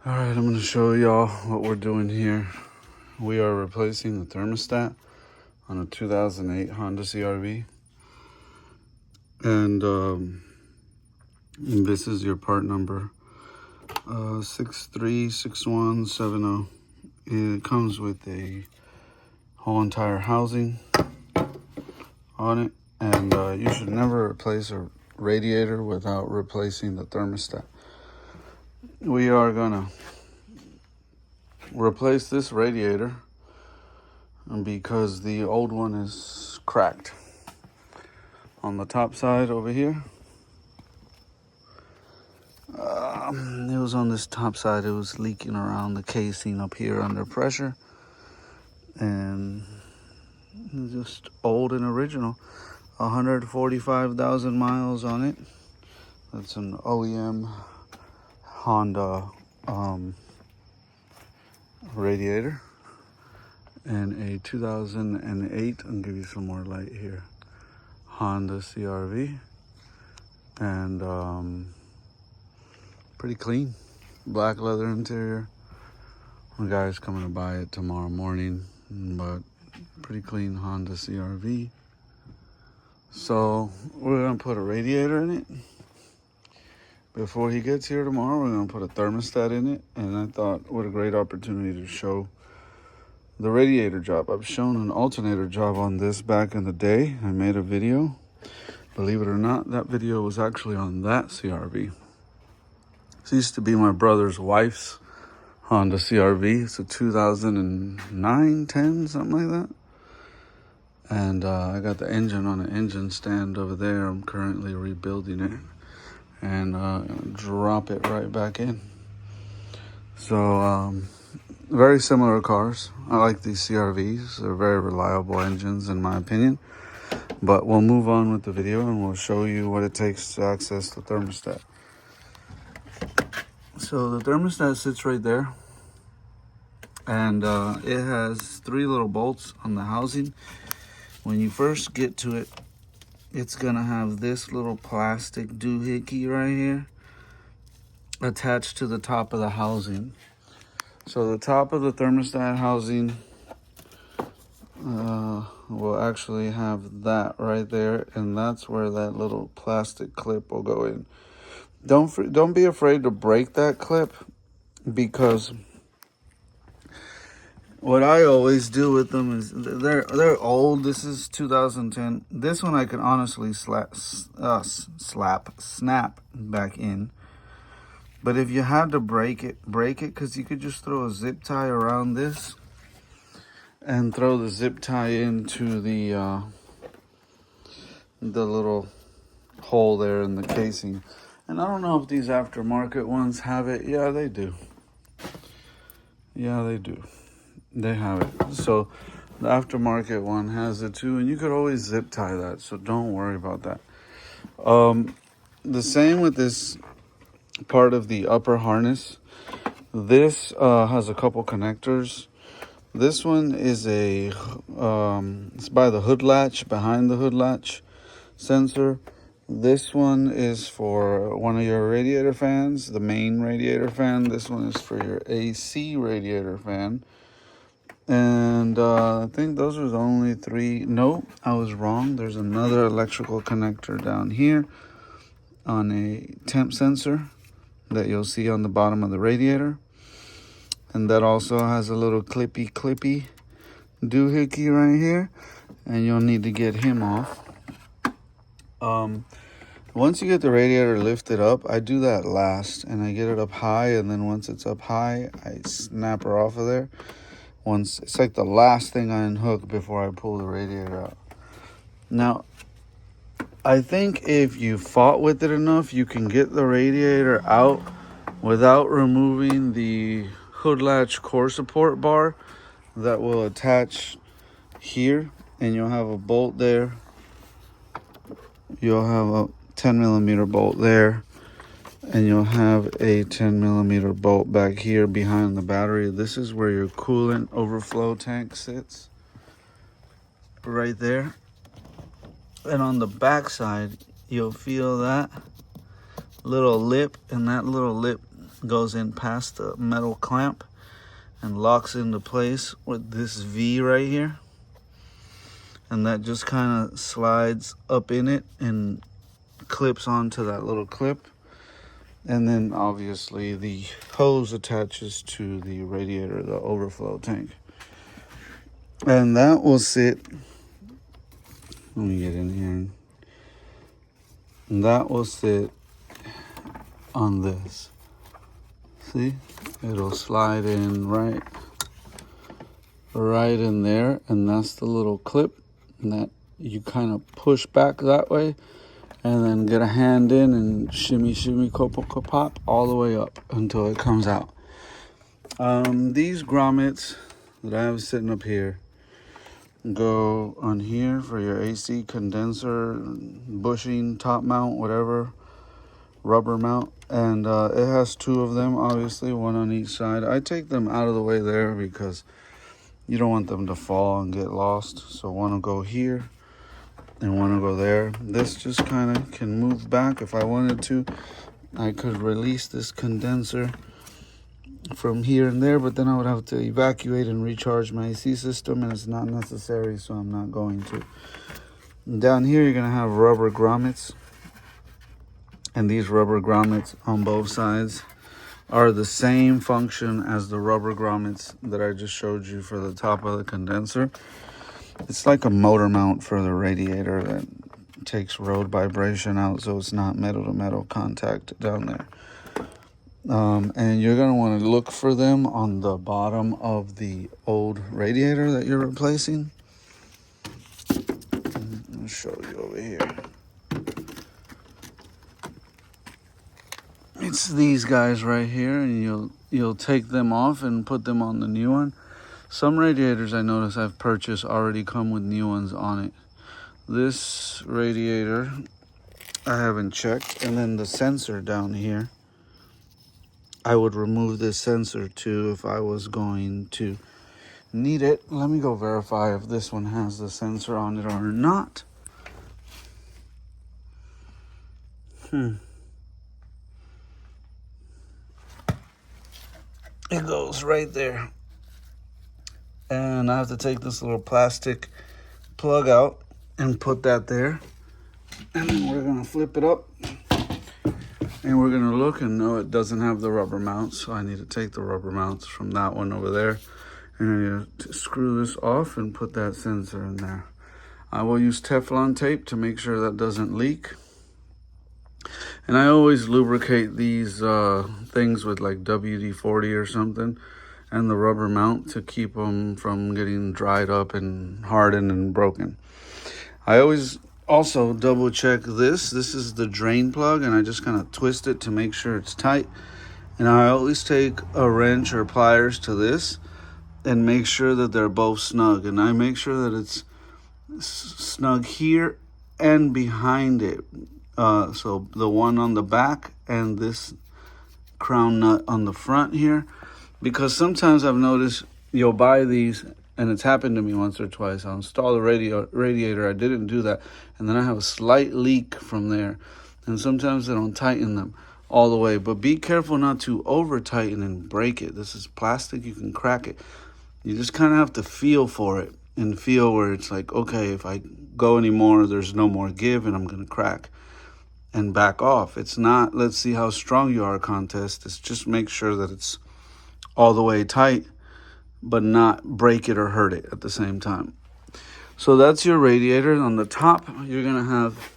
All right, I'm going to show y'all what we're doing here. We are replacing the thermostat on a 2008 Honda CRV. And this is your part number, 636170. It comes with a whole entire housing on it. And you should never replace a radiator without replacing the thermostat. We are going to replace this radiator because the old one is cracked on the top side over here. It was on this top side. It was leaking around the casing up here under pressure, and it's just old and original. 145,000 miles on it. That's an OEM Honda radiator, and a 2008, I'll give you some more light here, Honda CRV, and pretty clean, black leather interior. The guy's coming to buy it tomorrow morning, but pretty clean Honda CRV. So we're gonna put a radiator in it. Before he gets here tomorrow, we're gonna put a thermostat in it, and I thought what a great opportunity to show the radiator job. I've shown an alternator job on this back in the day. I made a video. Believe it or not, that video was actually on that CRV. This used to be my brother's wife's Honda CRV. It's a 2009, 10, something like that. And I got the engine on an engine stand over there. I'm currently rebuilding it and drop it right back in. So very similar cars. I like these CRVs. They're very reliable engines in my opinion. But we'll move on with the video and we'll show you what it takes to access the thermostat. So the thermostat sits right there, and it has 3 little bolts on the housing. When you first get to it, it's gonna have this little plastic doohickey right here attached to the top of the housing. So the top of the thermostat housing will actually have that right there, and that's where that little plastic clip will go in. Don't be afraid to break that clip, because what I always do with them is they're old. This is 2010. This one I can honestly snap back in. But if you had to break it, because you could just throw a zip tie around this and throw the zip tie into the little hole there in the casing. And I don't know if these aftermarket ones have it. Yeah, they do. Yeah, they do. They have it. So the aftermarket one has it too, and you could always zip tie that, so don't worry about that. The same with this part of the upper harness. This has a couple connectors. This one is it's by the hood latch, behind the hood latch sensor. This one is for one of your radiator fans, the main radiator fan. This one is for your AC radiator fan. And I think those are the only 3. No, I was wrong. There's another electrical connector down here on a temp sensor that you'll see on the bottom of the radiator. And that also has a little clippy doohickey right here. And you'll need to get him off. Once you get the radiator lifted up, I do that last, and I get it up high, and then once it's up high, I snap her off of there. It's like the last thing I unhook before I pull the radiator out. Now, I think if you fought with it enough, you can get the radiator out without removing the hood latch core support bar that will attach here, and you'll have a bolt there. You'll have a 10 millimeter bolt there, and you'll have a 10 millimeter bolt back here behind the battery. This is where your coolant overflow tank sits, right there. And on the back side, you'll feel that little lip, and that little lip goes in past the metal clamp and locks into place with this V right here. And that just kind of slides up in it and clips onto that little clip. And then obviously the hose attaches to the radiator, the overflow tank. And that will sit, let me get in here. And that will sit on this. See, it'll slide in right in there, and that's the little clip that you kind of push back that way, and then get a hand in and shimmy, pop all the way up until it comes out. These grommets that I have sitting up here go on here for your AC condenser, bushing, top mount, whatever, rubber mount. And it has two of them, obviously, one on each side. I take them out of the way there because you don't want them to fall and get lost. So one will go here and one will go there. This just kind of can move back. If I wanted to, I could release this condenser from here and there, but then I would have to evacuate and recharge my AC system, and it's not necessary, so I'm not going to. And down here, you're going to have rubber grommets. And these rubber grommets on both sides are the same function as the rubber grommets that I just showed you for the top of the condenser. It's like a motor mount for the radiator that takes road vibration out, so it's not metal-to-metal contact down there. And you're going to want to look for them on the bottom of the old radiator that you're replacing. I'll show you over here. It's these guys right here, and you'll take them off and put them on the new one. Some radiators I notice I've purchased already come with new ones on it. This radiator I haven't checked, and then the sensor down here, I would remove this sensor too if I was going to need it. Let me go verify if this one has the sensor on it or not. It goes right there. And I have to take this little plastic plug out and put that there. And then we're going to flip it up. And we're going to look, and no, it doesn't have the rubber mounts. So I need to take the rubber mounts from that one over there. And I need to screw this off and put that sensor in there. I will use Teflon tape to make sure that doesn't leak. And I always lubricate these things with like WD-40 or something, and the rubber mount to keep them from getting dried up and hardened and broken. I always also double check this. This is the drain plug, and I just kind of twist it to make sure it's tight. And I always take a wrench or pliers to this and make sure that they're both snug. And I make sure that it's snug here and behind it. So the one on the back and this crown nut on the front here, because sometimes I've noticed you'll buy these, and it's happened to me once or twice. I'll install the radiator. I didn't do that, and then I have a slight leak from there, and sometimes they don't tighten them all the way. But be careful not to over tighten and break it. This is plastic. You can crack it. You just kind of have to feel for it and feel where it's like, okay, if I go anymore, there's no more give, and I'm going to crack. And back off. It's not, let's see how strong you are contest. It's just make sure that it's all the way tight, but not break it or hurt it at the same time. So that's your radiator. On the top, you're going to have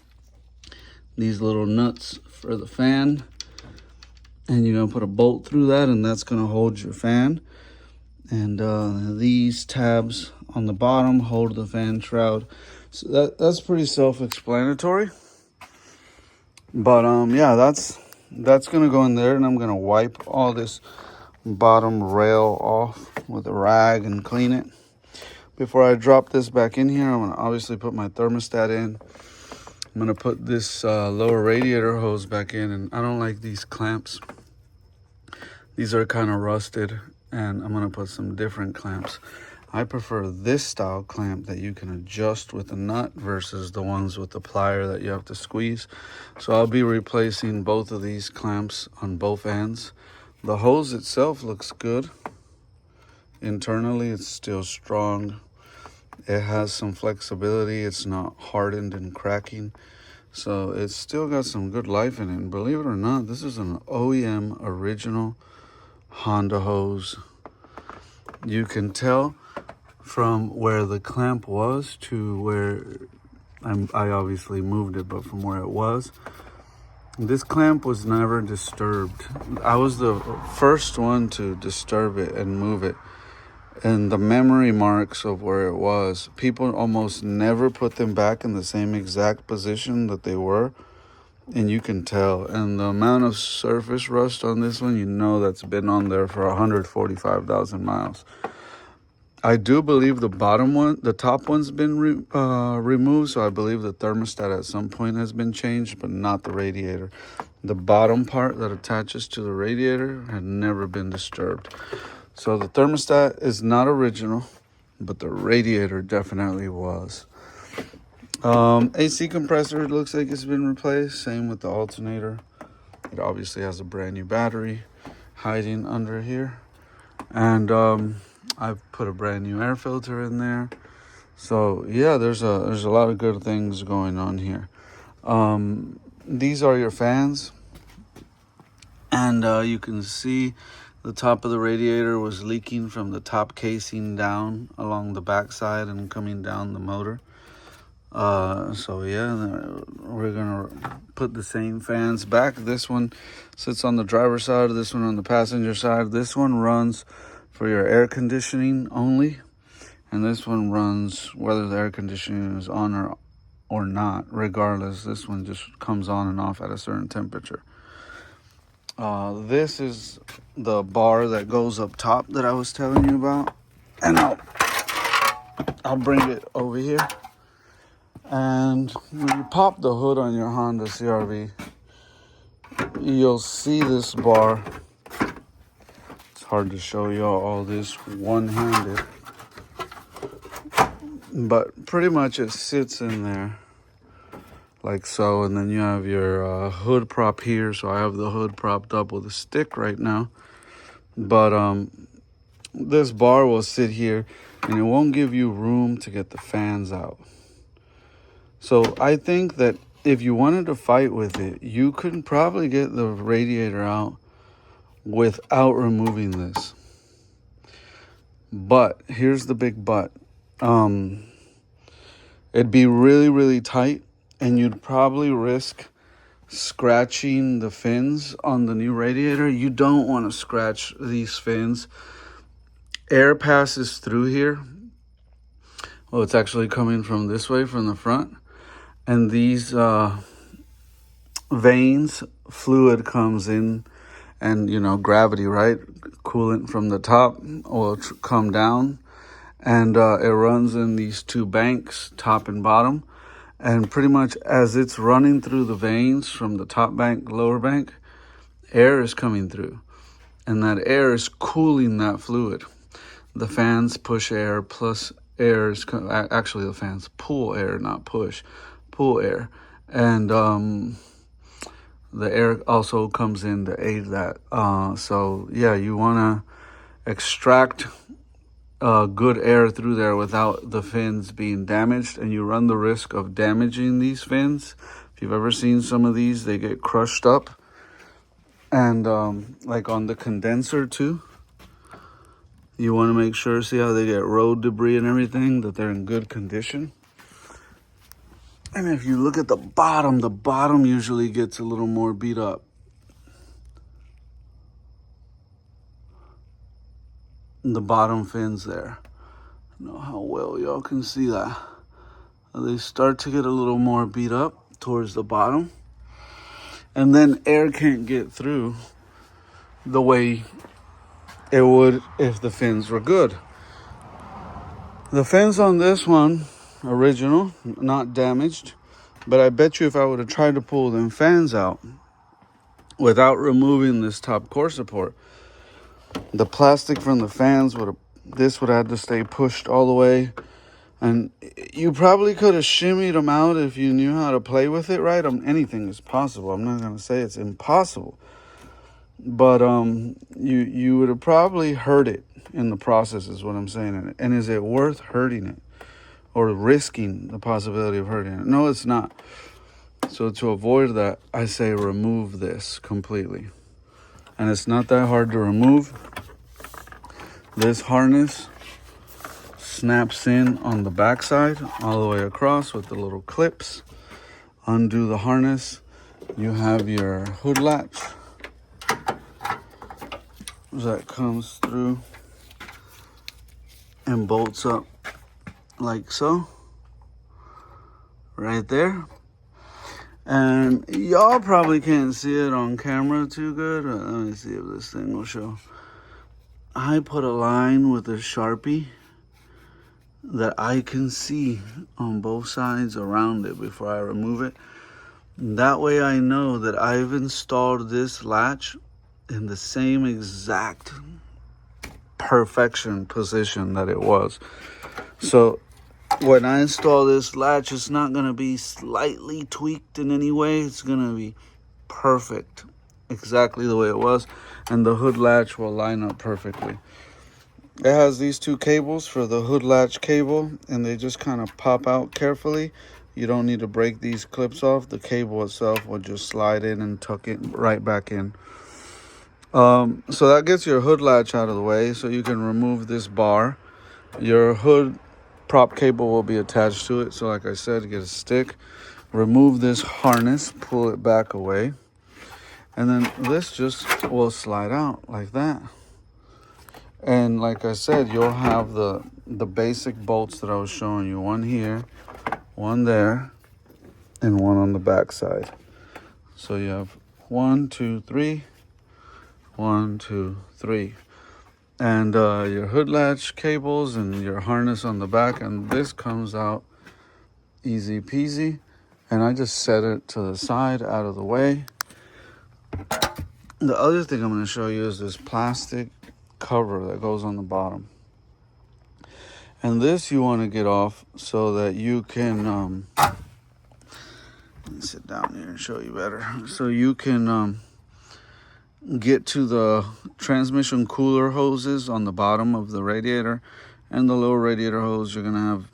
these little nuts for the fan. And you're going to put a bolt through that, and that's going to hold your fan. And these tabs on the bottom hold the fan shroud. So that's pretty self-explanatory. But yeah, that's gonna go in there, and I'm gonna wipe all this bottom rail off with a rag and clean it. Before I drop this back in here, I'm gonna obviously put my thermostat in. I'm gonna put this lower radiator hose back in, and I don't like these clamps. These are kind of rusted, and I'm gonna put some different clamps. I prefer this style clamp that you can adjust with a nut versus the ones with the plier that you have to squeeze. So I'll be replacing both of these clamps on both ends The hose itself looks good. Internally, it's still strong. It has some flexibility. It's not hardened and cracking. So it's still got some good life in it. And believe it or not, this is an OEM original Honda hose. You can tell from where the clamp was to where I obviously moved it, but from where it was, this clamp was never disturbed. I was the first one to disturb it and move it. And the memory marks of where it was, people almost never put them back in the same exact position that they were. And you can tell. And the amount of surface rust on this one, you know that's been on there for 145,000 miles. I do believe the bottom one, the top one's been removed. So I believe the thermostat at some point has been changed, but not the radiator. The bottom part that attaches to the radiator had never been disturbed. So the thermostat is not original, but the radiator definitely was. AC compressor looks like it's been replaced. Same with the alternator. It obviously has a brand new battery hiding under here. And I've put a brand new air filter in there. So yeah, there's a lot of good things going on here. These are your fans. And you can see the top of the radiator was leaking from the top casing down along the backside and coming down the motor. So yeah, we're gonna put the same fans back. This one sits on the driver's side, this one on the passenger side. This one runs for your air conditioning only, and this one runs whether the air conditioning is on or not. Regardless, this one just comes on and off at a certain temperature. This is the bar that goes up top that I was telling you about, and I'll bring it over here. And when you pop the hood on your Honda CRV, you'll see this bar. It's hard to show you all this one-handed, but pretty much it sits in there like so. And then you have your hood prop here. So I have the hood propped up with a stick right now. But this bar will sit here and it won't give you room to get the fans out. So I think that if you wanted to fight with it, you could probably get the radiator out without removing this. But here's the big but. It'd be really, really tight, and you'd probably risk scratching the fins on the new radiator. You don't want to scratch these fins. Air passes through here. Well, it's actually coming from this way, from the front. And these veins, fluid comes in, and gravity, right? Coolant from the top will come down, and it runs in these two banks, top and bottom. And pretty much as it's running through the veins from the top bank, lower bank, air is coming through, and that air is cooling that fluid. The fans push air, plus air is actually the fans pull air, not push. Pull air, and the air also comes in to aid that. So yeah, you want to extract good air through there without the fins being damaged, and you run the risk of damaging these fins. If you've ever seen some of these, they get crushed up, and like on the condenser too. You want to make sure, see how they get road debris and everything, that they're in good condition. And if you look at the bottom usually gets a little more beat up. The bottom fins there. I don't know how well y'all can see that. They start to get a little more beat up towards the bottom. And then air can't get through the way it would if the fins were good. The fins on this one, original, not damaged, but I bet you if I would have tried to pull them fans out without removing this top core support, the plastic from the fans would have had to stay pushed all the way, and you probably could have shimmied them out if you knew how to play with it right. Anything is possible. I'm not going to say it's impossible, But you would have probably hurt it in the process, is what I'm saying. And is it worth hurting it or risking the possibility of hurting it? No, it's not. So to avoid that, I say remove this completely. And it's not that hard to remove. This harness snaps in on the backside all the way across with the little clips. Undo the harness. You have your hood latch that comes through and bolts up like so, right there. And y'all probably can't see it on camera too good. Let me see if this thing will show. I put a line with a Sharpie that I can see on both sides around it before I remove it. That way I know that I've installed this latch in the same exact perfection position that it was. So when I install this latch, it's not going to be slightly tweaked in any way. It's going to be perfect, exactly the way it was. And the hood latch will line up perfectly. It has these two cables for the hood latch cable, and they just kind of pop out carefully. You don't need to break these clips off. The cable itself will just slide in and tuck it right back in. So that gets your hood latch out of the way, so you can remove this bar. Your hood prop cable will be attached to it. So like I said, get a stick, remove this harness, pull it back away, and then this just will slide out like that. And like I said, you'll have the basic bolts that I was showing you. One here, one there, and one on the back side. So you have 1, 2, 3, 1, 2, 3. And your hood latch cables and your harness on the back. And this comes out easy peasy. And I just set it to the side, out of the way. The other thing I'm going to show you is this plastic cover that goes on the bottom. And this you want to get off so that you can let me sit down here and show you better. So you can get to the transmission cooler hoses on the bottom of the radiator, and the little radiator hose you're going to have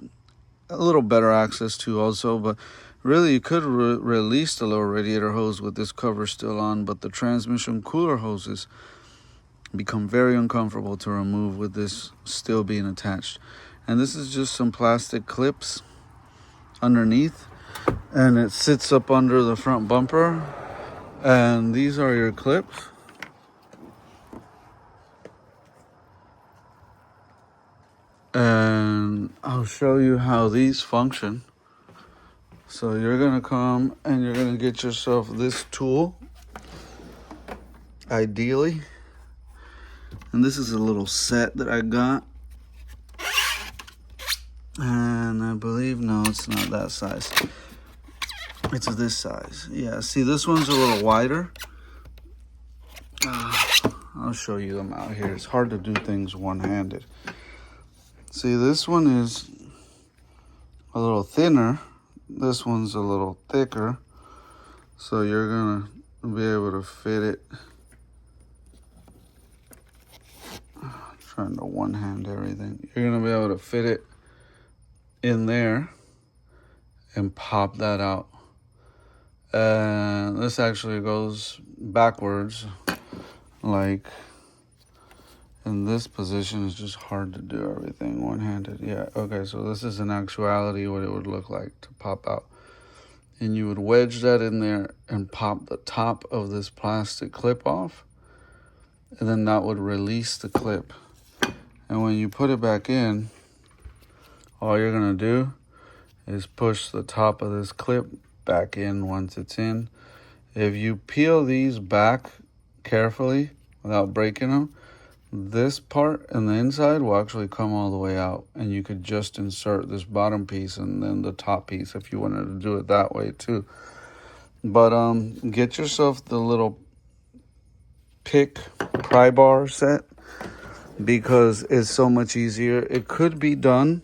a little better access to also. But really you could release the little radiator hose with this cover still on, but the transmission cooler hoses become very uncomfortable to remove with this still being attached. And this is just some plastic clips underneath, and it sits up under the front bumper. And these are your clips. And I'll show you how these function. So you're gonna come and you're gonna get yourself this tool, ideally. And this is a little set that I got. And I believe, no, it's not that size. It's this size. Yeah, see, this one's a little wider. I'll show you them out here. It's hard to do things one-handed. See, this one is a little thinner. This one's a little thicker. So you're gonna be able to fit it. I'm trying to one-hand everything. You're gonna be able to fit it in there and pop that out. And this actually goes backwards, like in this position. Is just hard to do everything one-handed. Yeah, okay, so this is in actuality what it would look like to pop out. And you would wedge that in there and pop the top of this plastic clip off, and then that would release the clip. And when you put it back in, all you're gonna do is push the top of this clip back in once it's in. If you peel these back carefully without breaking them, this part and the inside will actually come all the way out, and you could just insert this bottom piece and then the top piece if you wanted to do it that way too. But get yourself the little pry bar set, because it's so much easier. It could be done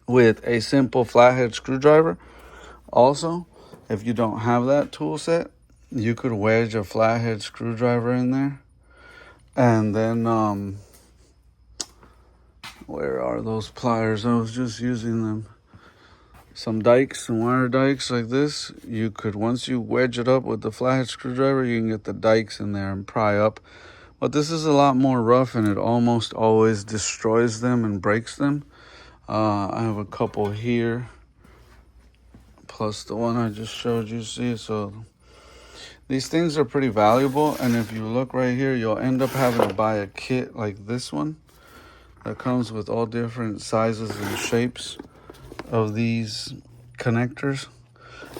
with a simple flathead screwdriver also, if you don't have that tool set. you could wedge a flathead screwdriver in there, and then where are those pliers? I was just using them. Some dikes, some wire dikes like this. You could, once you wedge it up with the flathead screwdriver, you can get the dikes in there and pry up. But this is a lot more rough, and it almost always destroys them and breaks them. I have a couple here, plus the one I just showed you. See, so these things are pretty valuable, and if you look right here, you'll end up having to buy a kit like this one that comes with all different sizes and shapes of these connectors.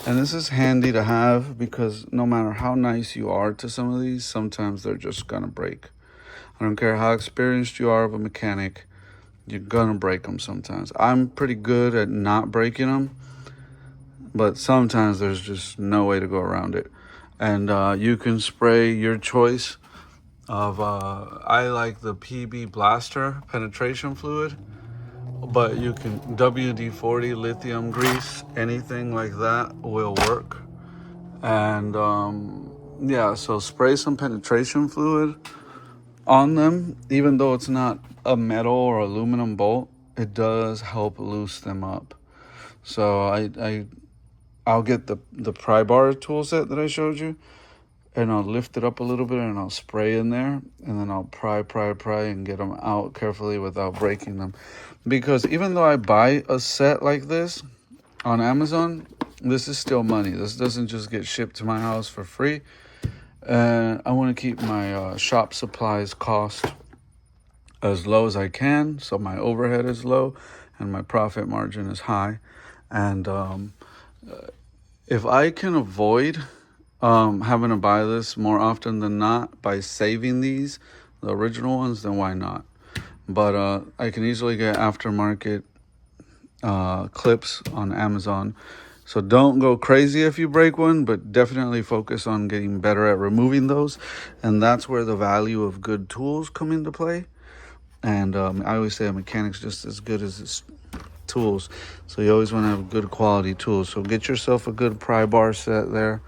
And this is handy to have because no matter how nice you are to some of these, sometimes they're just gonna break. I don't care how experienced you are of a mechanic, you're gonna break them sometimes. I'm pretty good at not breaking them, but sometimes there's just no way to go around it. And you can spray your choice of, I like the PB Blaster penetration fluid, but you can WD-40 lithium grease, anything like that will work. And yeah, so spray some penetration fluid on them. Even though it's not a metal or aluminum bolt, it does help loose them up. So I'll get the pry bar tool set that I showed you, and I'll lift it up a little bit and I'll spray in there, and then I'll pry and get them out carefully without breaking them. Because even though I buy a set like this on Amazon, this is still money. This doesn't just get shipped to my house for free. And I want to keep my shop supplies cost as low as I can, so my overhead is low and my profit margin is high. And if I can avoid having to buy this more often than not by saving these, the original ones, then why not? But I can easily get aftermarket clips on Amazon. So don't go crazy if you break one, but definitely focus on getting better at removing those. And that's where the value of good tools come into play. And I always say a mechanic's just as good as his tools. So you always want to have good quality tools. So get yourself a good pry bar set there.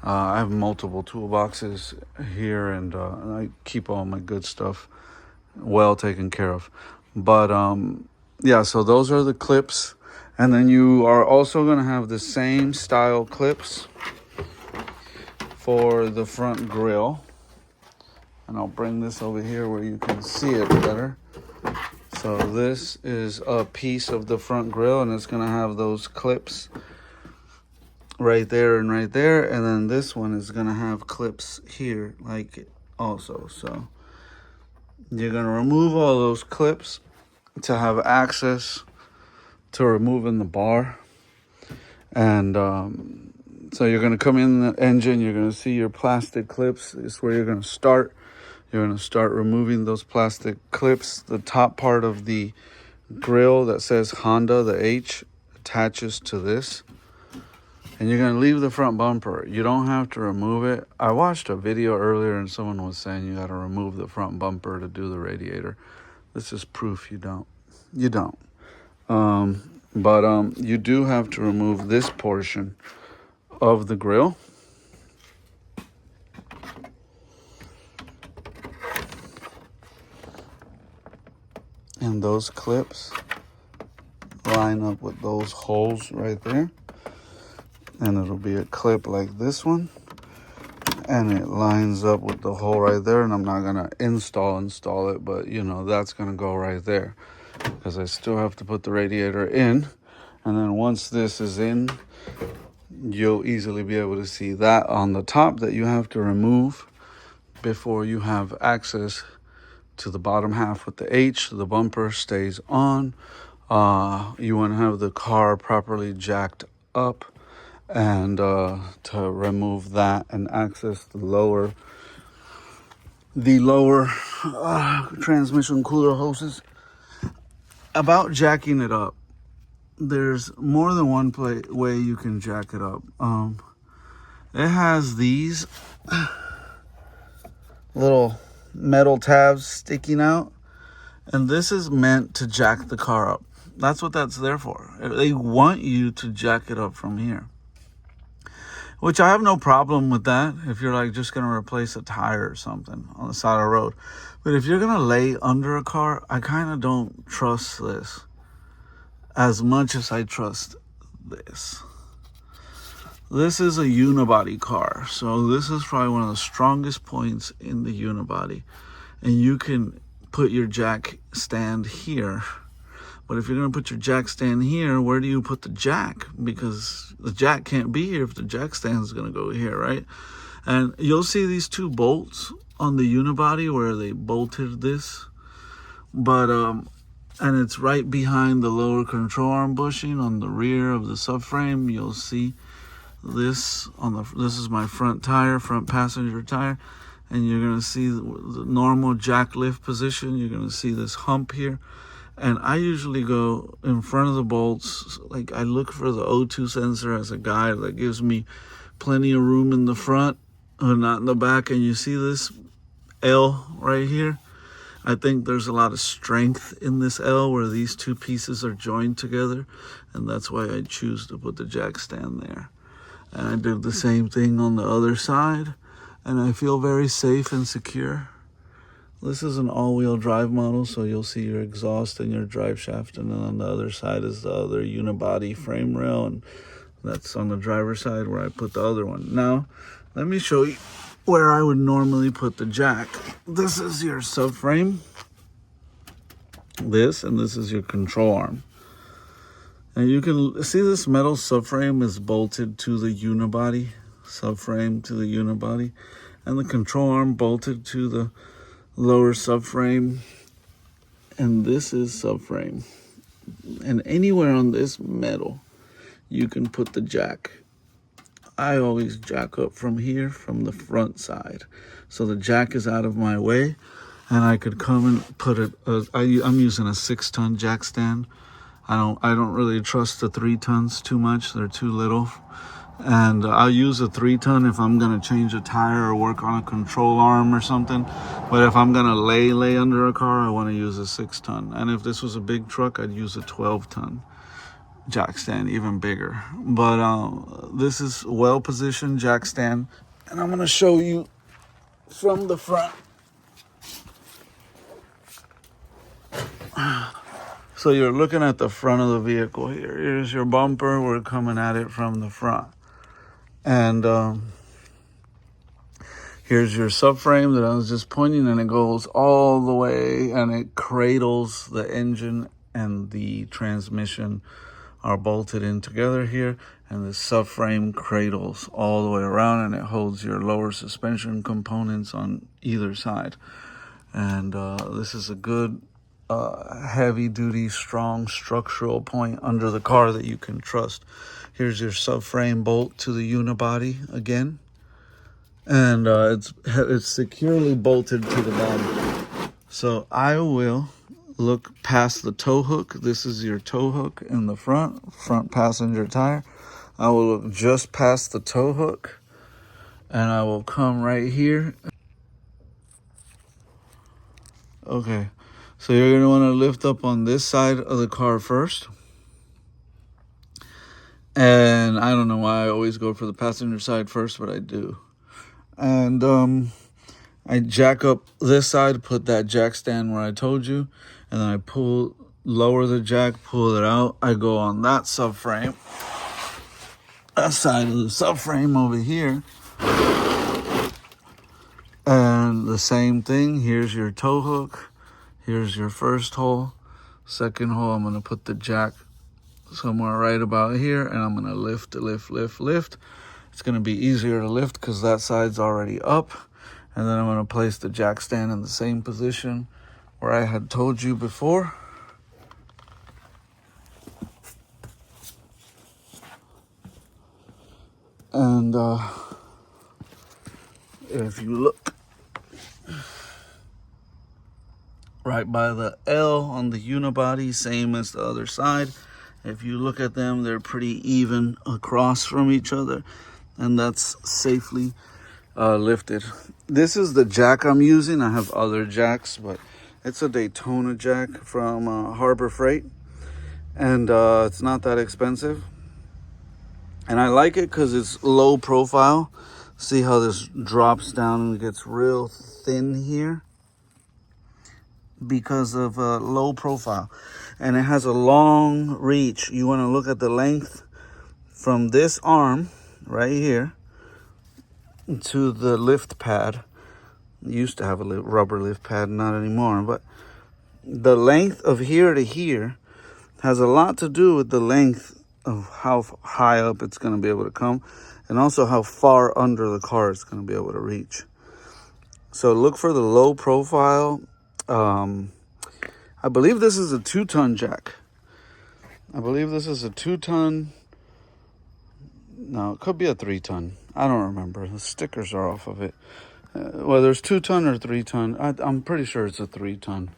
I have multiple toolboxes here, and I keep all my good stuff well taken care of. But yeah, so those are the clips. And then you are also going to have the same style clips for the front grille. And I'll bring this over here where you can see it better. So this is a piece of the front grille, and it's going to have those clips right there and right there. And then this one is going to have clips here like it also. So you're going to remove all those clips to have access to removing the bar. And so you're going to come in the engine, you're going to see your plastic clips. This is where you're going to start. You're going to start removing those plastic clips. The top part of the grill that says Honda, the H, attaches to this. And you're going to leave the front bumper. You don't have to remove it. I watched a video earlier and someone was saying you got to remove the front bumper to do the radiator. This is proof you don't. You don't. But you do have to remove this portion of the grill. And those clips line up with those holes right there. And it'll be a clip like this one. And it lines up with the hole right there. And I'm not going to install it, but you know, that's going to go right there. Because I still have to put the radiator in. And then once this is in, you'll easily be able to see that on the top that you have to remove before you have access to the bottom half with the H. The bumper stays on. You want to have the car properly jacked up, and to remove that and access the lower transmission cooler hoses. About jacking it up, there's more than one way you can jack it up. It has these little metal tabs sticking out, and this is meant to jack the car up. That's what that's there for. They want you to jack it up from here. which I have no problem with that if you're like just going to replace a tire or something on the side of the road. But if you're going to lay under a car, I kind of don't trust this as much as I trust this. This is a unibody car, so this is probably one of the strongest points in the unibody. And you can put your jack stand here. But if you're going to put your jack stand here, where do you put the jack? Because the jack can't be here if the jack stand is going to go here, right? And you'll see these two bolts on the unibody where they bolted this. But, and it's right behind the lower control arm bushing on the rear of the subframe. You'll see this this is my front tire, front passenger tire. And you're going to see the normal jack lift position. You're going to see this hump here. And I usually go in front of the bolts. Like I look for the O2 sensor as a guide that gives me plenty of room in the front, or not in the back. And you see this L right here? I think there's a lot of strength in this L where these two pieces are joined together. And that's why I choose to put the jack stand there. And I did the same thing on the other side. And I feel very safe and secure. This is an all-wheel drive model, so you'll see your exhaust and your drive shaft, and then on the other side is the other unibody frame rail, and that's on the driver's side where I put the other one. Now, let me show you where I would normally put the jack. This is your subframe, and this is your control arm. And you can see this metal subframe is bolted to the unibody, subframe to the unibody, and the control arm bolted to the lower subframe, and this is subframe. And anywhere on this metal you can put the jack. I always jack up from here, from the front side, so the jack is out of my way, and I could come and put it. I'm using a 6-ton jack stand. I don't really trust the 3 tons too much. They're too little. And I'll use a 3-ton if I'm going to change a tire or work on a control arm or something. But if I'm going to lay under a car, I want to use a 6-ton. And if this was a big truck, I'd use a 12-ton jack stand, even bigger. But this is well-positioned jack stand. And I'm going to show you from the front. So you're looking at the front of the vehicle here. Here's your bumper. We're coming at it from the front. And here's your subframe that I was just pointing, and it goes all the way, and it cradles the engine and the transmission are bolted in together here. And the subframe cradles all the way around, and it holds your lower suspension components on either side. And this is a good heavy-duty, strong structural point under the car that you can trust. Here's your subframe bolt to the unibody again. And it's securely bolted to the bottom. So I will look past the tow hook. This is your tow hook in the front passenger tire. I will look just past the tow hook, and I will come right here. Okay, so you're going to want to lift up on this side of the car first. And I don't know why I always go for the passenger side first, but I do. And I jack up this side, put that jack stand where I told you, and then I lower the jack, pull it out. I go on that subframe, that side of the subframe over here. And the same thing, here's your tow hook. Here's your first hole. Second hole, I'm going to put the jack somewhere right about here, and I'm going to lift. It's going to be easier to lift because that side's already up. And then I'm going to place the jack stand in the same position where I had told you before. And if you look right by the L on the unibody, same as the other side. If you look at them, they're pretty even across from each other, and that's safely lifted. This is the jack I'm using. I have other jacks, but it's a Daytona jack from Harbor Freight, and it's not that expensive. And I like it because it's low profile. See how this drops down and gets real thin here? Because of low profile. And it has a long reach. You want to look at the length from this arm right here to the lift pad. It used to have a rubber lift pad, not anymore. But the length of here to here has a lot to do with the length of how high up it's going to be able to come, and also how far under the car it's going to be able to reach. So look for the low profile. I believe this is a 2-ton jack. I believe this is a 2-ton. No, it could be a 3-ton. I don't remember. The stickers are off of it. Whether it's 2-ton or 3-ton, I'm pretty sure it's a 3-ton.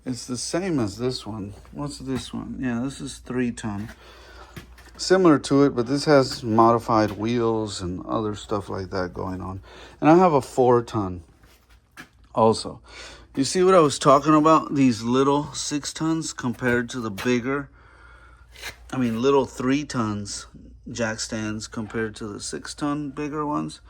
It's the same as this one. What's this one? Yeah, this is 3-ton. Similar to it, but this has modified wheels and other stuff like that going on. And I have a 4-ton also. You see what I was talking about? These little 6-tons compared to the bigger, little 3-tons jack stands compared to the 6-ton bigger ones.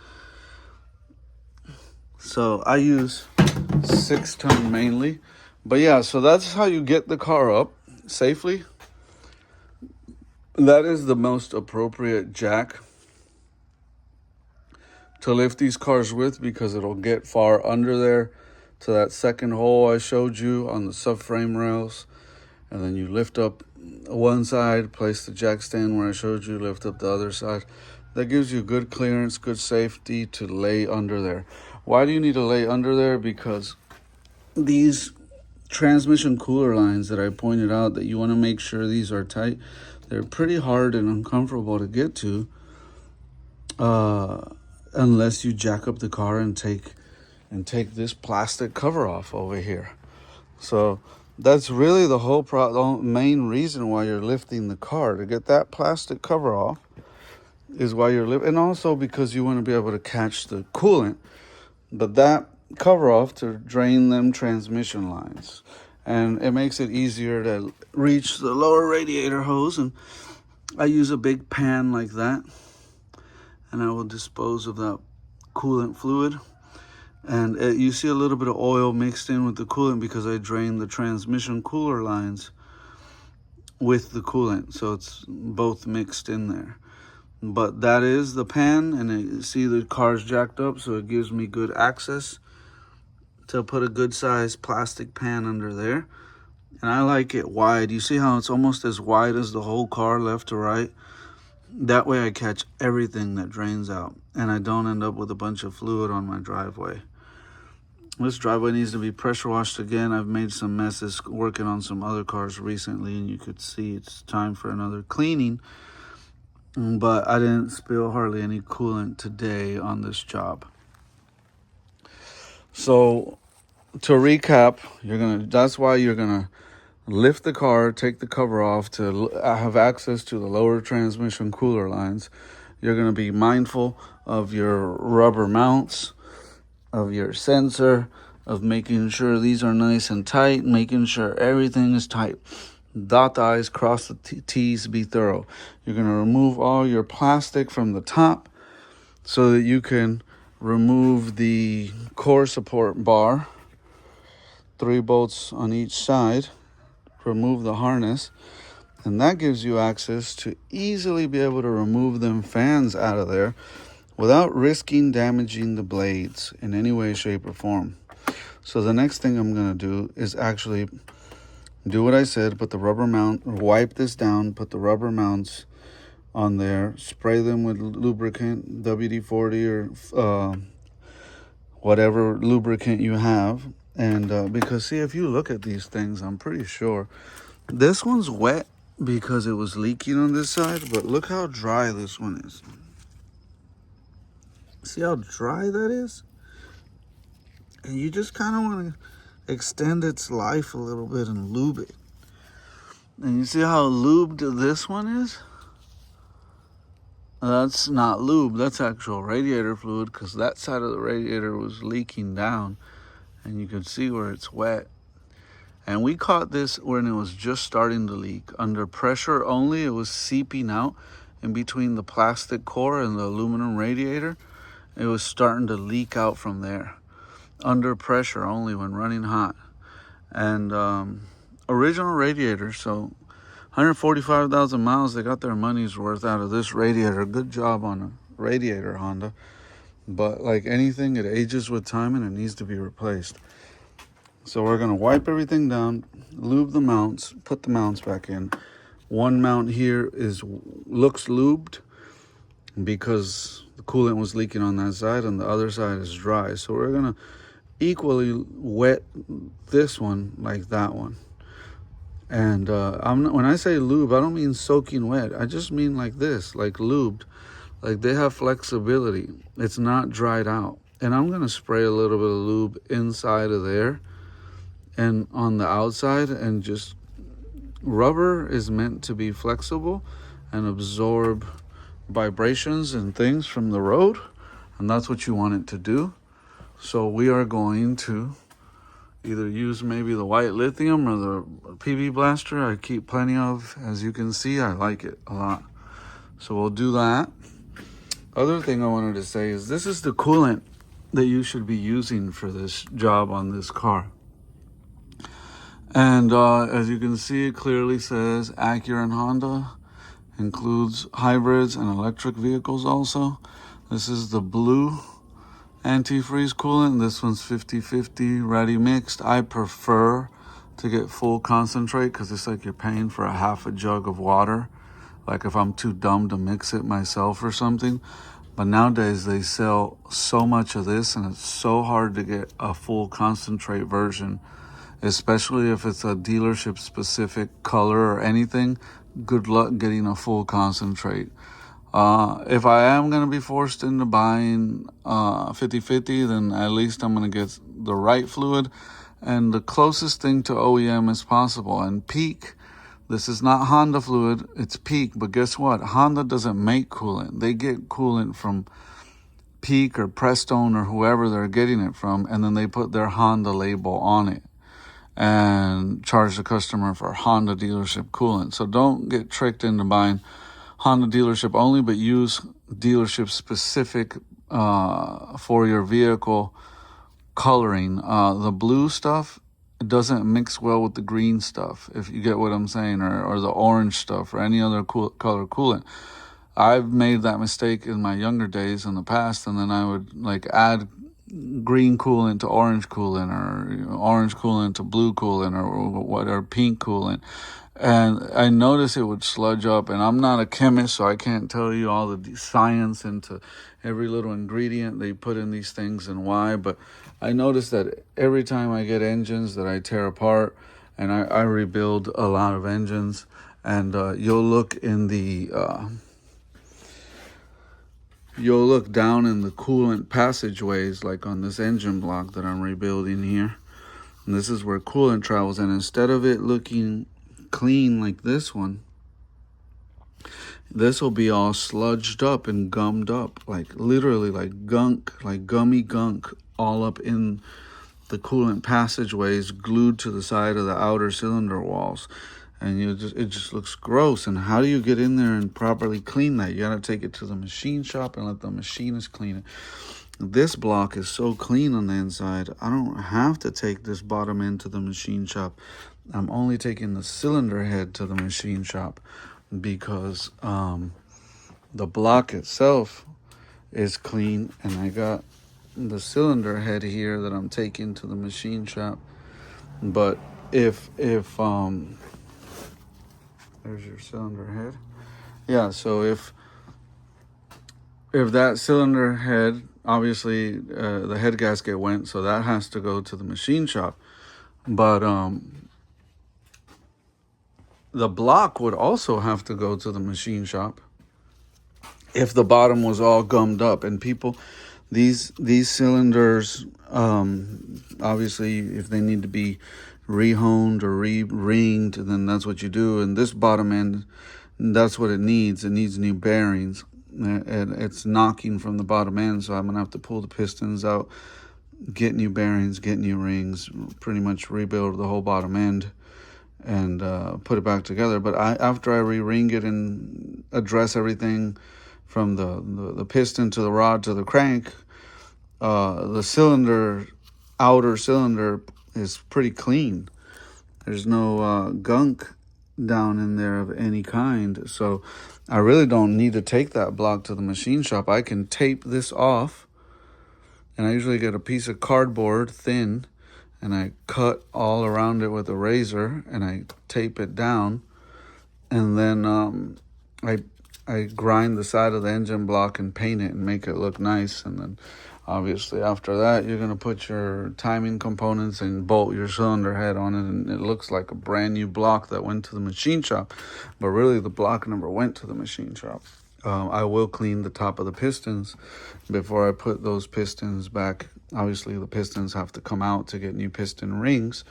So I use 6-ton mainly. But yeah, so that's how you get the car up safely. That is the most appropriate jack to lift these cars with, because it'll get far under there to that second hole I showed you on the subframe rails. And then you lift up one side, place the jack stand where I showed you, lift up the other side. That gives you good clearance, good safety to lay under there. Why do you need to lay under there? Because these transmission cooler lines that I pointed out, that you want to make sure these are tight, they're pretty hard and uncomfortable to get to unless you jack up the car and take this plastic cover off over here. So that's really the whole the main reason why you're lifting the car, to get that plastic cover off is why you're lifting. And also because you want to be able to catch the coolant, but that cover off to drain them transmission lines. And it makes it easier to reach the lower radiator hose. And I use a big pan like that, and I will dispose of that coolant fluid. And you see a little bit of oil mixed in with the coolant because I drained the transmission cooler lines with the coolant. So it's both mixed in there. But that is the pan, and you see the car's jacked up, so it gives me good access to put a good sized plastic pan under there. And I like it wide. You see how it's almost as wide as the whole car, left to right? That way I catch everything that drains out, and I don't end up with a bunch of fluid on my driveway. This driveway needs to be pressure washed again. I've made some messes working on some other cars recently, and you could see it's time for another cleaning. But I didn't spill hardly any coolant today on this job. So to recap, that's why you're gonna lift the car, take the cover off to have access to the lower transmission cooler lines. You're gonna be mindful of your rubber mounts, of your sensor, of making sure these are nice and tight, making sure everything is tight. Dot the I's, cross the T's, be thorough. You're going to remove all your plastic from the top so that you can remove the core support bar, 3 bolts on each side, remove the harness, and that gives you access to easily be able to remove them fans out of there without risking damaging the blades in any way, shape, or form. So the next thing I'm going to do is actually do what I said, put the rubber mount, wipe this down, put the rubber mounts on there, spray them with lubricant, WD-40 or whatever lubricant you have. And because, see, if you look at these things, I'm pretty sure this one's wet because it was leaking on this side, but look how dry this one is. See how dry that is? And you just kind of want to extend its life a little bit and lube it. And you see how lubed this one is? That's not lube, that's actual radiator fluid, because that side of the radiator was leaking down, and you can see where it's wet. And we caught this when it was just starting to leak. Under pressure only, it was seeping out, in between the plastic core and the aluminum radiator. It was starting to leak out from there, under pressure only when running hot. And original radiator, so 145,000 miles, they got their money's worth out of this radiator. Good job on a radiator, Honda. But like anything, it ages with time and it needs to be replaced. So we're going to wipe everything down, lube the mounts, put the mounts back in. One mount here looks lubed because the coolant was leaking on that side, and the other side is dry. So we're going to equally wet this one like that one. And when I say lube, I don't mean soaking wet. I just mean like this, like lubed. Like they have flexibility. It's not dried out. And I'm going to spray a little bit of lube inside of there and on the outside. And just, rubber is meant to be flexible and absorb vibrations and things from the road. And that's what you want it to do. So we are going to either use maybe the white lithium or the PB blaster. I keep plenty of, as you can see. I like it a lot. So we'll do that. Other thing I wanted to say is this is the coolant that you should be using for this job on this car. And as you can see, it clearly says Acura and Honda, includes hybrids and electric vehicles also. This is the blue antifreeze coolant. This one's 50-50 ready mixed. I prefer to get full concentrate because it's like you're paying for a half a jug of water. Like if I'm too dumb to mix it myself or something. But nowadays they sell so much of this and it's so hard to get a full concentrate version, especially if it's a dealership specific color or anything. Good luck getting a full concentrate. If I am going to be forced into buying 50-50, then at least I'm going to get the right fluid and the closest thing to OEM as possible. And Peak, this is not Honda fluid, it's Peak. But guess what? Honda doesn't make coolant. They get coolant from Peak or Prestone or whoever they're getting it from, and then they put their Honda label on it and charge the customer for Honda dealership coolant. So don't get tricked into buying Honda dealership only, but use dealership specific for your vehicle coloring. The blue stuff doesn't mix well with the green stuff, if you get what I'm saying, or the orange stuff or any other color coolant. I've made that mistake in my younger days in the past, and then I would like add green coolant to orange coolant, or orange coolant to blue coolant, or pink coolant. And I noticed it would sludge up, and I'm not a chemist, so I can't tell you all the science into every little ingredient they put in these things and why, but I noticed that every time I get engines that I tear apart, and I rebuild a lot of engines, and you'll look in the you'll look down in the coolant passageways, like on this engine block that I'm rebuilding here, and this is where coolant travels, and instead of it looking clean like this one, this will be all sludged up and gummed up, like literally like gunk, like gummy gunk, all up in the coolant passageways, glued to the side of the outer cylinder walls. And it just looks gross. And how do you get in there and properly clean that? You gotta take it to the machine shop and let the machinist clean it. This block is so clean on the inside, I don't have to take this bottom end to the machine shop. I'm only taking the cylinder head to the machine shop because the block itself is clean, and I got the cylinder head here that I'm taking to the machine shop. But if there's your cylinder head. Yeah, so if that cylinder head, obviously the head gasket went, so that has to go to the machine shop. But the block would also have to go to the machine shop if the bottom was all gummed up. And people, these cylinders, obviously, if they need to be rehoned or re-ringed, then that's what you do. And this bottom end, that's what it needs. It needs new bearings. And it's knocking from the bottom end, so I'm going to have to pull the pistons out, get new bearings, get new rings, pretty much rebuild the whole bottom end. and put it back together. But after I re-ring it and address everything from the piston to the rod to the crank, the cylinder, outer cylinder, is pretty clean. There's no gunk down in there of any kind. So I really don't need to take that block to the machine shop. I can tape this off, and I usually get a piece of cardboard thin, and I cut all around it with a razor, and I tape it down, and then I grind the side of the engine block and paint it and make it look nice. And then obviously after that, you're going to put your timing components and bolt your cylinder head on it, and it looks like a brand new block that went to the machine shop. But really, the block never went to the machine shop. I will clean the top of the pistons before I put those pistons back. Obviously, the pistons have to come out to get new piston rings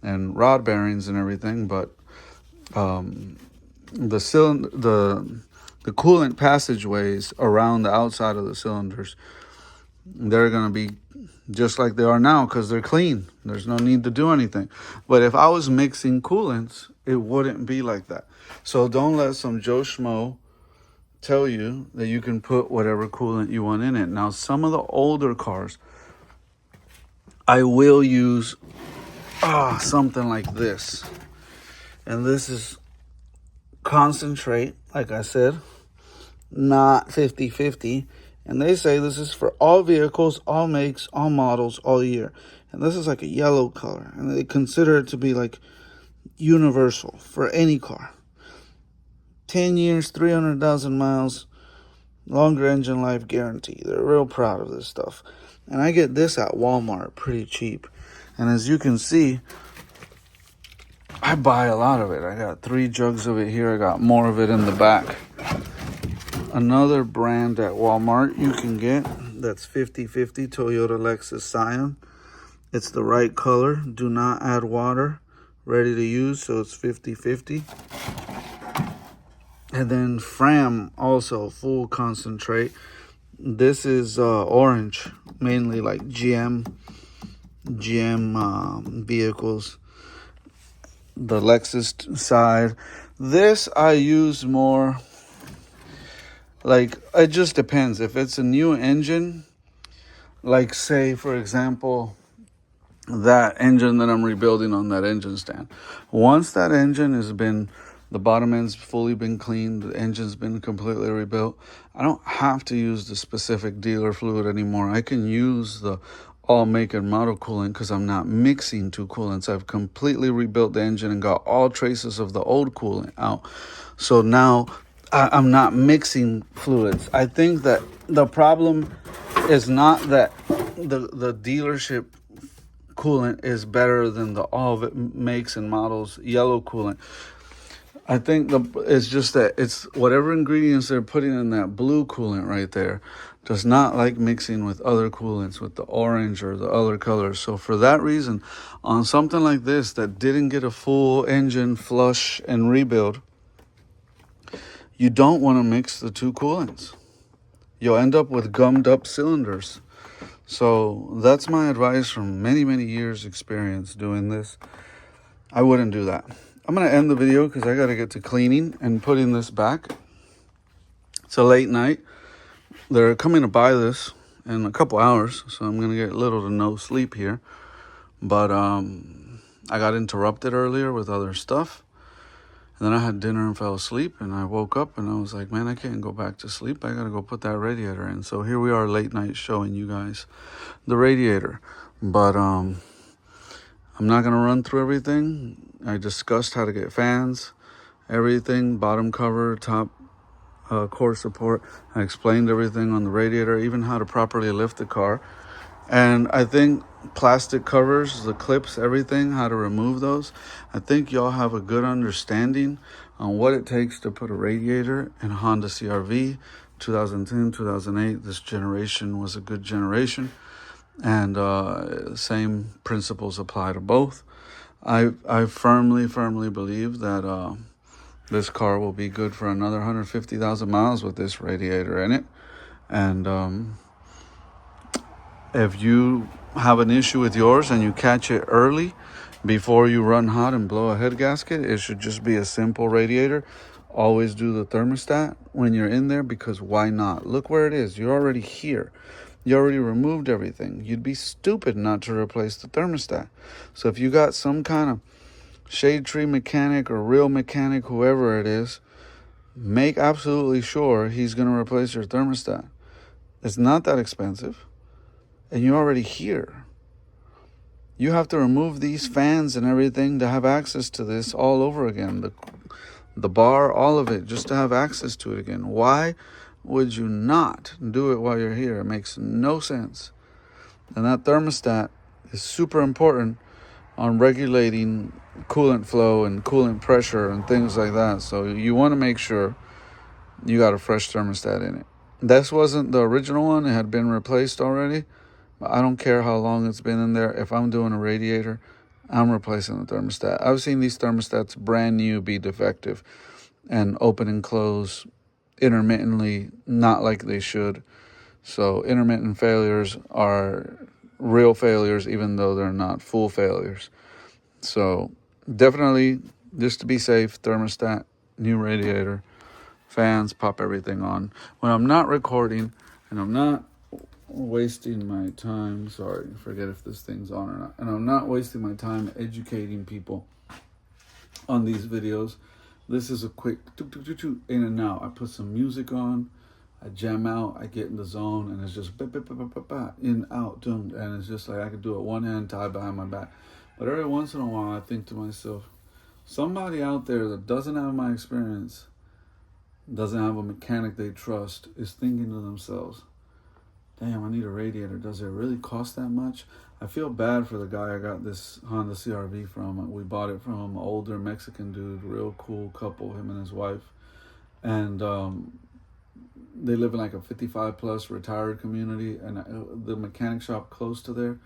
and rod bearings and everything. But the cylinder, the coolant passageways around the outside of the cylinders, they're going to be just like they are now because they're clean. There's no need to do anything. But if I was mixing coolants, it wouldn't be like that. So don't let some Joe Schmo tell you that you can put whatever coolant you want in it. Now, some of the older cars, I will use something like this. And this is concentrate, like I said, not 50-50. And they say this is for all vehicles, all makes, all models, all year. And this is like a yellow color. And they consider it to be like universal for any car. 10 years, 300,000 miles, longer engine life guarantee. They're real proud of this stuff. And I get this at Walmart pretty cheap. And as you can see, I buy a lot of it. I got 3 jugs of it here. I got more of it in the back. Another brand at Walmart you can get that's 50-50, Toyota Lexus Scion. It's the right color. Do not add water. Ready to use, so it's 50-50. And then Fram, also full concentrate. This is orange, mainly like GM vehicles. The Lexus side. This I use more, like, it just depends. If it's a new engine, like say, for example, that engine that I'm rebuilding on that engine stand. Once that engine has been, the bottom end's fully been cleaned, the engine's been completely rebuilt, I don't have to use the specific dealer fluid anymore. I can use the all make and model coolant because I'm not mixing 2 coolants. I've completely rebuilt the engine and got all traces of the old coolant out. So now I'm not mixing fluids. I think that the problem is not that the dealership coolant is better than the all makes and models yellow coolant. I think it's just that it's whatever ingredients they're putting in that blue coolant right there does not like mixing with other coolants, with the orange or the other colors. So for that reason, on something like this that didn't get a full engine flush and rebuild, you don't want to mix the 2 coolants. You'll end up with gummed up cylinders. So that's my advice from many, many years experience doing this. I wouldn't do that. I'm going to end the video because I got to get to cleaning and putting this back. It's a late night. They're coming to buy this in a couple hours, so I'm going to get little to no sleep here. But I got interrupted earlier with other stuff. And then I had dinner and fell asleep, and I woke up and I was like, man, I can't go back to sleep. I got to go put that radiator in. So here we are late night showing you guys the radiator. But I'm not going to run through everything. I discussed how to get fans, everything, bottom cover, top core support. I explained everything on the radiator, even how to properly lift the car. And I think plastic covers, the clips, everything, how to remove those. I think y'all have a good understanding on what it takes to put a radiator in a Honda CRV. 2010, 2008, this generation was a good generation. And same principles apply to both. I firmly believe that this car will be good for another 150,000 miles with this radiator in it. And if you have an issue with yours and you catch it early, Before you run hot and blow a head gasket, it should just be a simple radiator. Always do the thermostat when you're in there, because why not? Look where it is. You're already here. You already removed everything. You'd be stupid not to replace the thermostat. So if you got some kind of shade tree mechanic or real mechanic, whoever it is, make absolutely sure he's going to replace your thermostat. It's not that expensive, and you're already here. You have to remove these fans and everything to have access to this all over again. The bar, all of it, just to have access to it again. Why would you not do it while you're here? It makes no sense. And that thermostat is super important on regulating coolant flow and coolant pressure and things like that. So you want to make sure you got a fresh thermostat in it. This wasn't the original one. It had been replaced already. I don't care how long it's been in there. If I'm doing a radiator, I'm replacing the thermostat. I've seen these thermostats brand new be defective and open and close intermittently, not like they should. So intermittent failures are real failures, even though they're not full failures. So definitely, just to be safe, thermostat, new radiator, fans, pop everything on. When I'm not recording and I'm not wasting my time, forget if this thing's on or not, and I'm not wasting my time educating people on these videos, this is a quick in and out. I put some music on, I jam out, I get in the zone, and it's just in, out, and it's just like I could do it one hand tied behind my back. But every once in a while I think to myself, somebody out there that doesn't have my experience, doesn't have a mechanic they trust, is thinking to themselves, damn, I need a radiator. Does it really cost that much? I feel bad for the guy I got this Honda CRV from. We bought it from an older Mexican dude, real cool couple, him and his wife. And they live in like a 55 plus retired community. And the mechanic shop close to there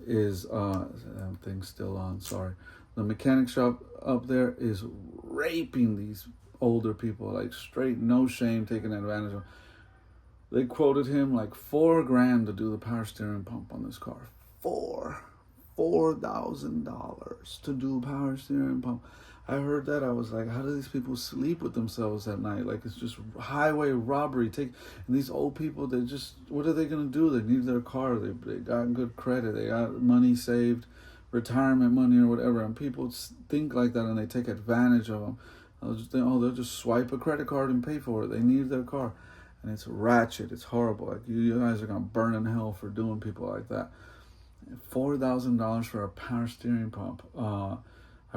is, that thing's still on, sorry. The mechanic shop up there is raping these older people, like straight, no shame, taking advantage of them. They quoted him like $4,000 to do the power steering pump on this car. $4,000 to do a power steering pump. I heard that. I was like, how do these people sleep with themselves at night? Like, it's just highway robbery. And these old people, they just, what are they going to do? They need their car. They got good credit. They got money saved, retirement money or whatever. And people think like that and they take advantage of them. I'll just think, they'll just swipe a credit card and pay for it. They need their car. And it's ratchet. It's horrible. Like, you guys are going to burn in hell for doing people like that. $4,000 for a power steering pump. I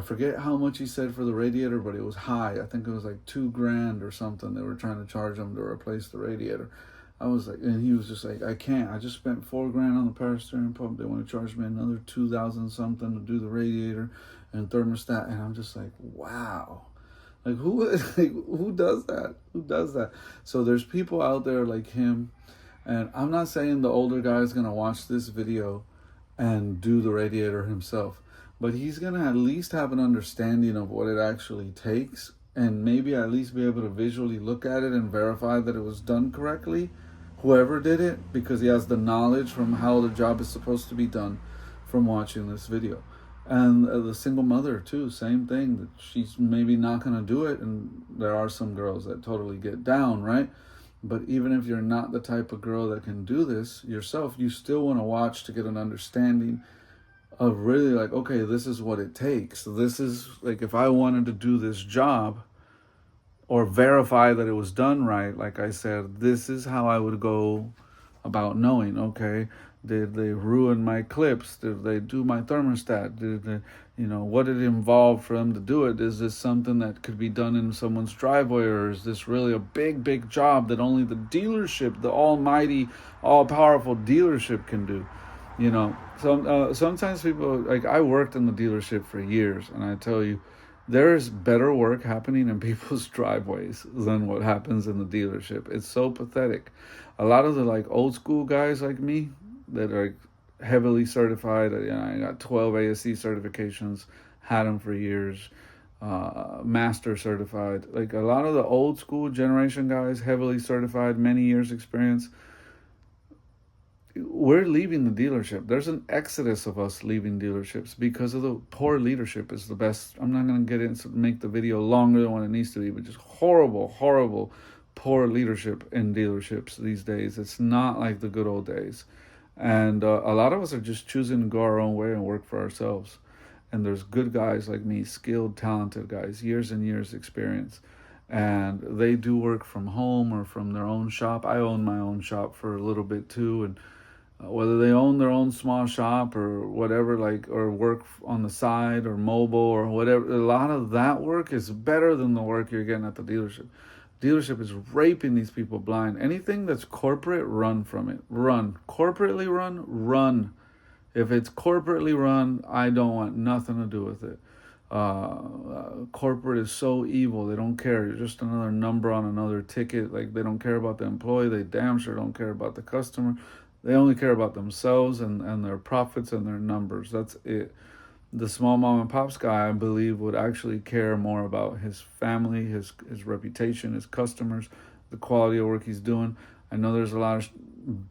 forget how much he said for the radiator, but it was high. I think it was like $2,000 or something. They were trying to charge him to replace the radiator. I was like, and he was just like, I can't. I just spent $4,000 on the power steering pump. They want to charge me another 2,000 something to do the radiator and thermostat. And I'm just like, wow. Like, who does that? Who does that? So there's people out there like him, and I'm not saying the older guy is going to watch this video and do the radiator himself, but he's going to at least have an understanding of what it actually takes, and maybe at least be able to visually look at it and verify that it was done correctly, whoever did it, because he has the knowledge from how the job is supposed to be done from watching this video. And the single mother too, same thing, that she's maybe not going to do it. And there are some girls that totally get down, right? But even if you're not the type of girl that can do this yourself, you still want to watch to get an understanding of really like, okay, this is what it takes. So this is like, if I wanted to do this job or verify that it was done right, like I said, this is how I would go about knowing, okay, did they ruin my clips? Did they do my thermostat? Did they, what did it involve for them to do it? Is this something that could be done in someone's driveway, or is this really a big job that only the dealership, the almighty, all-powerful dealership can do? Sometimes people, like, I worked in the dealership for years, and I tell you, there's better work happening in people's driveways than what happens in the dealership. It's so pathetic. A lot of the old school guys like me that are heavily certified, I got 12 ASC certifications, had them for years, master certified. Like, a lot of the old school generation guys, heavily certified, many years experience, we're leaving the dealership. There's an exodus of us leaving dealerships because of the poor leadership is the best. I'm not going to get into make the video longer than what it needs to be, but just horrible, poor leadership in dealerships these days. It's not like the good old days. And a lot of us are just choosing to go our own way and work for ourselves. And there's good guys like me, skilled, talented guys, years and years experience. And they do work from home or from their own shop. I own my own shop for a little bit too. And whether they own their own small shop or whatever, like, or work on the side or mobile or whatever, a lot of that work is better than the work you're getting at the dealership. Dealership is raping these people blind. Anything that's corporate, run from it. Run. Corporately run, run. If it's corporately run, I don't want nothing to do with it. Corporate is so evil. They don't care. You're just another number on another ticket. Like, they don't care about the employee. They damn sure don't care about the customer. They only care about themselves and their profits and their numbers. That's it. The small mom and pops guy, I believe, would actually care more about his family, his reputation, his customers, the quality of work he's doing. I know there's a lot of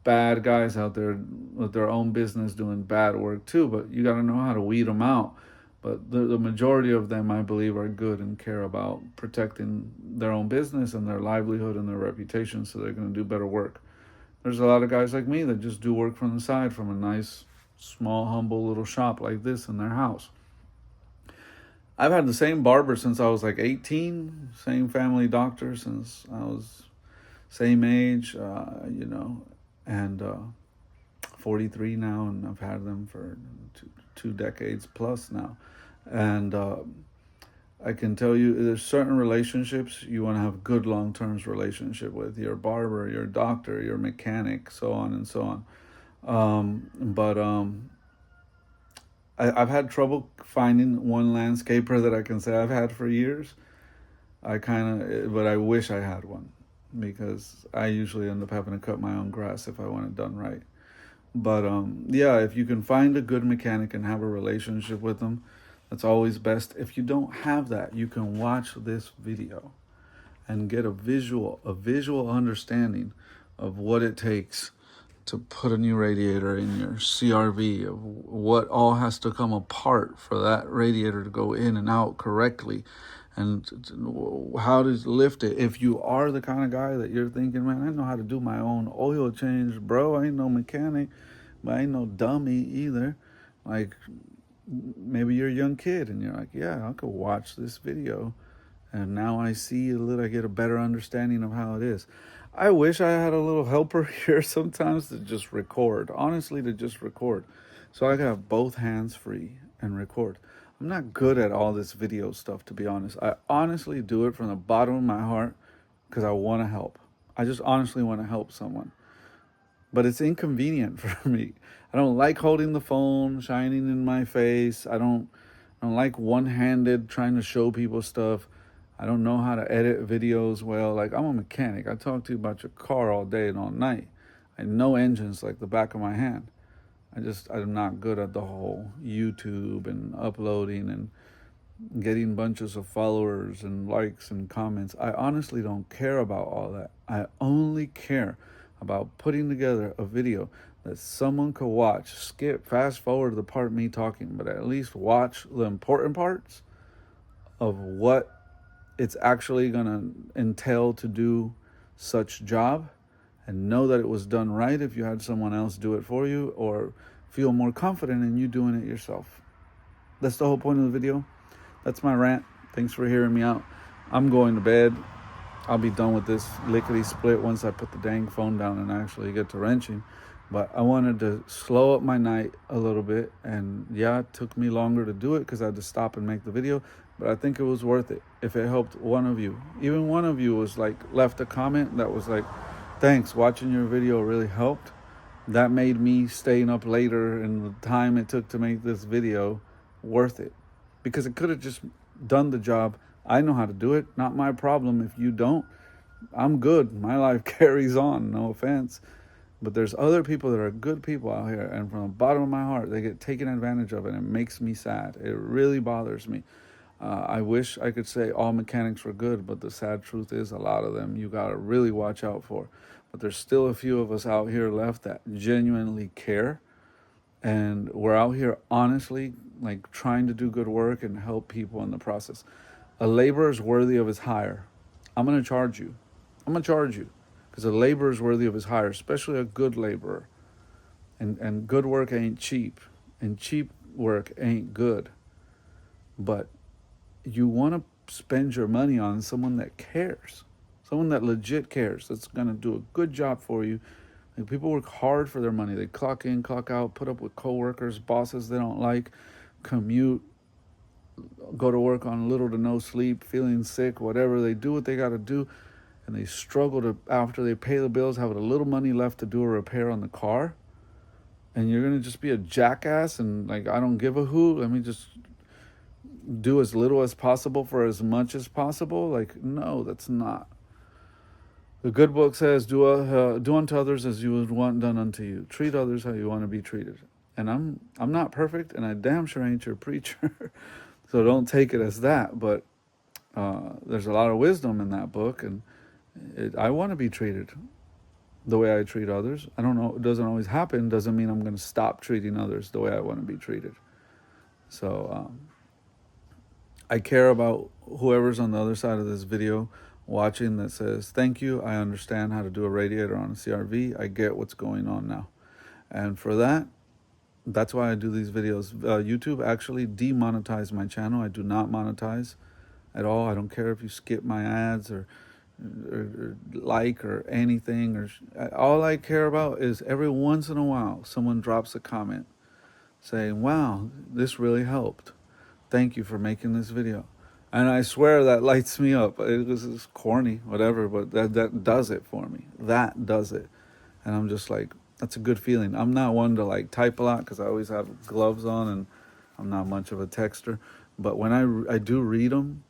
bad guys out there with their own business doing bad work too, but you got to know how to weed them out. But the majority of them, I believe, are good and care about protecting their own business and their livelihood and their reputation, so they're going to do better work. There's a lot of guys like me that just do work from the side from a nice, small, humble little shop like this in their house. I've had the same barber since I was like 18, same family doctor since I was same age, and 43 now, and I've had them for two decades plus now. And I can tell you there's certain relationships you want to have good long-term relationship with your barber, your doctor, your mechanic, so on and so on. I've had trouble finding one landscaper that I can say I've had for years. But I wish I had one, because I usually end up having to cut my own grass if I want it done right. But if you can find a good mechanic and have a relationship with them, that's always best. If you don't have that, you can watch this video and get a visual understanding of what it takes to put a new radiator in your CRV, of what all has to come apart for that radiator to go in and out correctly, and how to lift it. If you are the kind of guy that you're thinking, man, I know how to do my own oil change, bro, I ain't no mechanic, but I ain't no dummy either. Like, maybe you're a young kid and you're like, yeah, I could watch this video, and now I get a better understanding of how it is. I wish I had a little helper here sometimes to just record, honestly, so I could have both hands free and record. I'm not good at all this video stuff, to be honest. I honestly do it from the bottom of my heart because I want to help. I just honestly want to help someone. But it's inconvenient for me. I don't like holding the phone shining in my face. I don't like one-handed trying to show people stuff. I don't know how to edit videos well. Like, I'm a mechanic. I talk to you about your car all day and all night. I know engines like the back of my hand. I'm not good at the whole YouTube and uploading and getting bunches of followers and likes and comments. I honestly don't care about all that. I only care about putting together a video that someone could watch, skip, fast forward the part of me talking, but at least watch the important parts of what it's actually going to entail to do such job, and know that it was done right if you had someone else do it for you, or feel more confident in you doing it yourself. That's the whole point of the video. That's my rant. Thanks for hearing me out. I'm going to bed. I'll be done with this lickety split once I put the dang phone down and actually get to wrenching. But I wanted to slow up my night a little bit, and it took me longer to do it because I had to stop and make the video, but I think it was worth it. If it helped one of you, even one of you was like, left a comment that was like, thanks, watching your video really helped. That made me staying up later and the time it took to make this video worth it, because it could have just done the job. I know how to do it. Not my problem if you don't. I'm good. My life carries on. No offense. But there's other people that are good people out here, and from the bottom of my heart, they get taken advantage of, and it makes me sad. It really bothers me. I wish I could say all mechanics were good, but the sad truth is a lot of them you got to really watch out for. but there's still a few of us out here left that genuinely care. And we're out here honestly, like trying to do good work and help people in the process. A laborer is worthy of his hire. I'm going to charge you. I'm going to charge you because a laborer is worthy of his hire, especially a good laborer. And good work ain't cheap, and cheap work ain't good. But you want to spend your money on someone that cares, someone that legit cares, that's going to do a good job for you. Like, people work hard for their money. They clock in, clock out, put up with coworkers, bosses they don't like, commute, go to work on little to no sleep, feeling sick, whatever. They do what they got to do, and they struggle to, after they pay the bills, have a little money left to do a repair on the car. And you're going to just be a jackass and like, I don't give a hoot. Let me just do as little as possible for as much as possible. Like, no, that's not. The good book says, do unto others as you would want done unto you. Treat others how you want to be treated. And I'm not perfect, and I damn sure ain't your preacher. So don't take it as that. But there's a lot of wisdom in that book, and I want to be treated the way I treat others. I don't know, it doesn't always happen. Doesn't mean I'm going to stop treating others the way I want to be treated. So I care about whoever's on the other side of this video watching that says, thank you, I understand how to do a radiator on a CRV. I get what's going on now. And for that, that's why I do these videos. YouTube actually demonetized my channel. I do not monetize at all. I don't care if you skip my ads or like or anything. Or all I care about is every once in a while someone drops a comment saying, wow, this really helped. Thank you for making this video. And I swear that lights me up. It's corny, whatever, but that does it for me. That does it. And I'm just like, that's a good feeling. I'm not one to like type a lot because I always have gloves on and I'm not much of a texter. But when I do read them,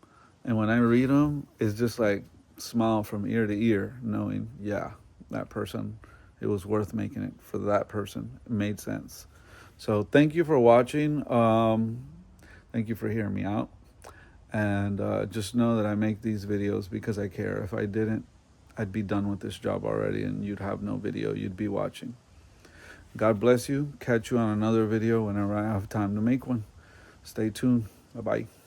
and when I read them, it's just like smile from ear to ear, knowing, yeah, that person, it was worth making it for that person. It made sense. So thank you for watching. Thank you for hearing me out. And just know that I make these videos because I care. If I didn't, I'd be done with this job already and you'd have no video you'd be watching. God bless you. Catch you on another video whenever I have time to make one. Stay tuned. Bye-bye.